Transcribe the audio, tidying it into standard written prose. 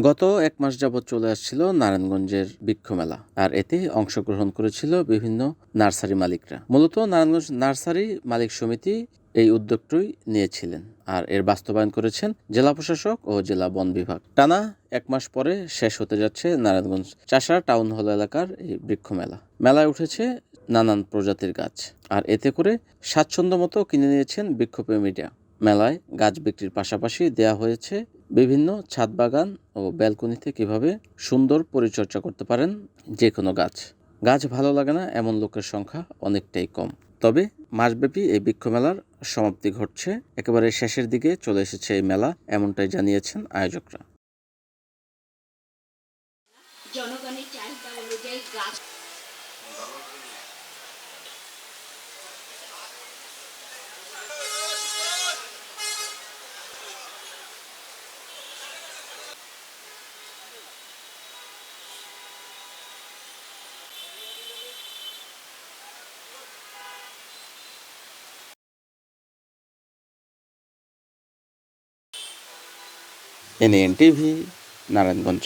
গত ১ মাস যাবৎ চলে আসছিল নারায়ণগঞ্জের বৃক্ষ মেলা। আর এতে অংশগ্রহণ করেছিল বিভিন্ন নার্সারি মালিকরা। মূলত নারায়ণগঞ্জ নার্সারি মালিক সমিতি এই উদ্যোগটি নিয়েছিলেন, আর এর বাস্তবায়ন করেছেন জেলা প্রশাসক ও জেলা বন বিভাগ। টানা ১ মাস পরে শেষ হতে যাচ্ছে নারায়ণগঞ্জ চাষা টাউন হল এলাকার এই বৃক্ষ মেলা। মেলায় উঠেছে নানান প্রজাতির গাছ, আর এতে করে স্বাচ্ছন্দ্য মতো কিনে নিয়েছেন বৃক্ষপ্রেমীরা। মেলায় গাছ বিক্রির পাশাপাশি দেয়া হয়েছে বিভিন্ন ছাদ বাগান ও ব্যালকনিতে কিভাবে সুন্দর পরিচর্যা করতে পারেন যে কোনো গাছ। গাছ ভালো লাগে না এমন লোকের সংখ্যা অনেকটাই কম। তবে মাসব্যাপী এই বৃক্ষ মেলার সমাপ্তি ঘটছে, একেবারে শেষের দিকে চলে এসেছে এই মেলা, এমনটাই জানিয়েছেন আয়োজকরা। জনগণের চাহিদা অনুযায়ী গাছ এনএন টিভি, নারায়ণগঞ্জ।